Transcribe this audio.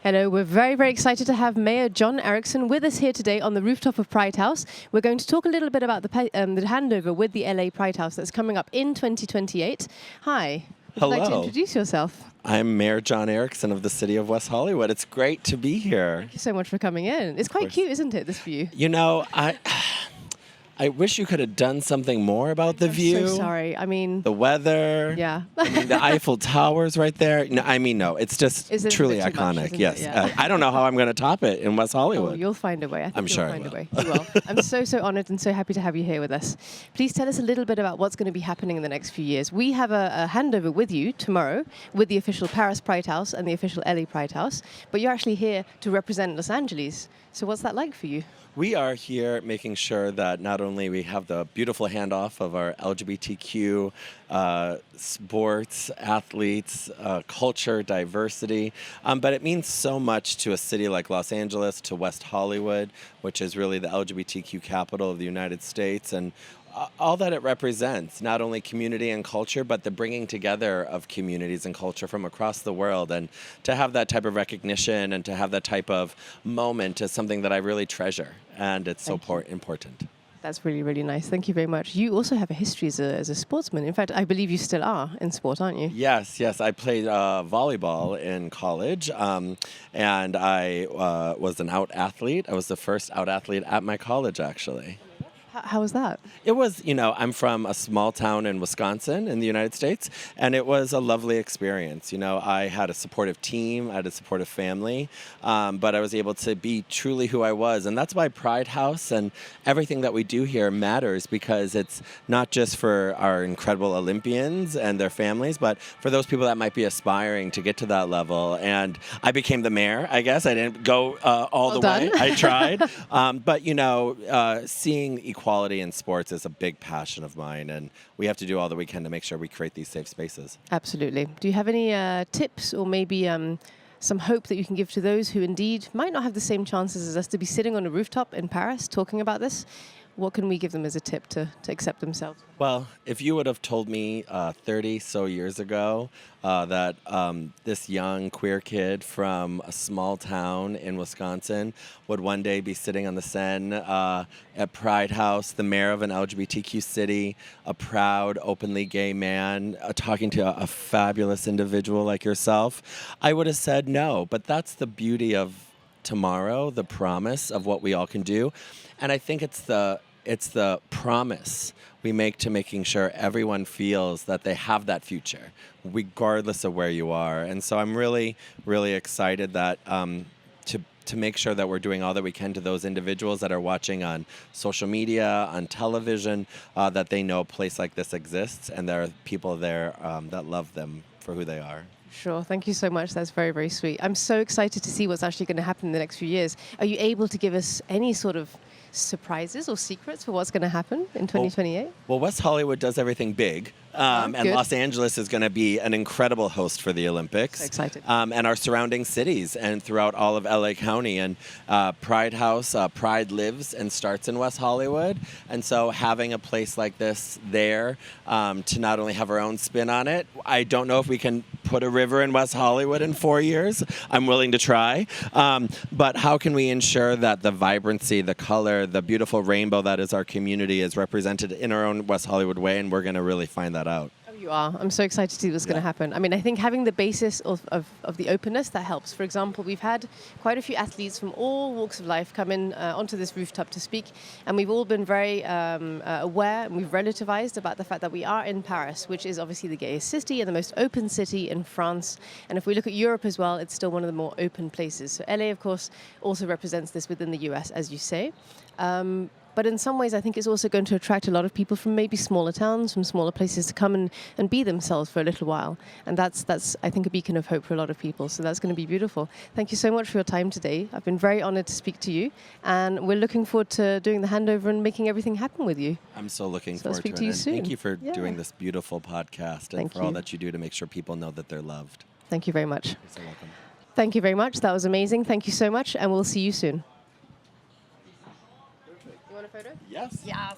Hello, we're very, very excited to have Mayor John Erickson with us here today on the rooftop of Pride House. We're going to talk a little bit about the handover with the LA Pride House that's coming up in 2028. Hi. Would Hello. you like to introduce yourself? I'm Mayor John Erickson of the city of West Hollywood. It's great to be here. Thank you so much for coming in. It's quite cute, isn't it, this view? You know, I wish you could have done something more about the view. I'm so sorry. I mean... The weather. Yeah. The Eiffel Tower's right there. No, it's just truly iconic. Much, yes. Yeah. I don't know how I'm going to top it in West Hollywood. Oh, you'll find a way. I'm sure you'll find a way. You will. I'm so honored and so happy to have you here with us. Please tell us a little bit about what's going to be happening in the next few years. We have a handover with you tomorrow with the official Paris Pride House and the official LA Pride House, but you're actually here to represent Los Angeles. So what's that like for you? We are here making sure that not only we have the beautiful handoff of our LGBTQ sports, athletes, culture, diversity, but it means so much to a city like Los Angeles, to West Hollywood, which is really the LGBTQ capital of the United States, and all that it represents, not only community and culture, but the bringing together of communities and culture from across the world. And to have that type of recognition and to have that type of moment is something that I really treasure. And it's so important. That's really, really nice. Thank you very much. You also have a history as a sportsman. In fact, I believe you still are in sport, aren't you? Yes. I played volleyball in college, and I was an out athlete. I was the first out athlete at my college, actually. How was that? It was, I'm from a small town in Wisconsin in the United States, and it was a lovely experience. I had a supportive team, I had a supportive family, but I was able to be truly who I was. And that's why Pride House and everything that we do here matters, because it's not just for our incredible Olympians and their families, but for those people that might be aspiring to get to that level. And I became the mayor, I guess. I didn't go all the way. I tried. But, seeing equality in sports is a big passion of mine, and we have to do all that we can to make sure we create these safe spaces. Absolutely. Do you have any tips or maybe some hope that you can give to those who indeed might not have the same chances as us to be sitting on a rooftop in Paris talking about this? What can we give them as a tip to accept themselves? Well, if you would have told me 30 so years ago that this young queer kid from a small town in Wisconsin would one day be sitting on the Seine at Pride House, the mayor of an LGBTQ city, a proud, openly gay man, talking to a fabulous individual like yourself, I would have said no. But that's the beauty of tomorrow, the promise of what we all can do. And I think it's the promise we make to making sure everyone feels that they have that future, regardless of where you are. And so I'm really, really excited that to make sure that we're doing all that we can to those individuals that are watching on social media, on television, that they know a place like this exists, and there are people there that love them for who they are. Sure. Thank you so much. That's very, very sweet. I'm so excited to see what's actually going to happen in the next few years. Are you able to give us any sort of surprises or secrets for what's going to happen in 2028? Well, West Hollywood does everything big. And Los Angeles is going to be an incredible host for the Olympics. So excited. And our surrounding cities and throughout all of LA County. And Pride House, Pride lives and starts in West Hollywood. And so having a place like this there to not only have our own spin on it, I don't know if we can put a river in West Hollywood in 4 years. I'm willing to try. But how can we ensure that the vibrancy, the color, the beautiful rainbow that is our community is represented in our own West Hollywood way? And we're going to really find that out. Oh, you are. I'm so excited to see what's going to happen. I mean, I think having the basis of the openness, that helps. For example, we've had quite a few athletes from all walks of life come in onto this rooftop to speak, and we've all been very aware, and we've relativized about the fact that we are in Paris, which is obviously the gayest city and the most open city in France. And if we look at Europe as well, it's still one of the more open places. So LA, of course, also represents this within the US, as you say. But in some ways, I think it's also going to attract a lot of people from maybe smaller towns, from smaller places to come and be themselves for a little while. And that's I think, a beacon of hope for a lot of people. So that's going to be beautiful. Thank you so much for your time today. I've been very honored to speak to you. And we're looking forward to doing the handover and making everything happen with you. I'm so looking So I'll forward speak to to it. you And soon. thank you for doing this beautiful podcast and for all that you do to make sure people know that they're loved. Thank you very much. You're so welcome. Thank you very much. That was amazing. Thank you so much. And we'll see you soon. You want a photo? Yes. Yes.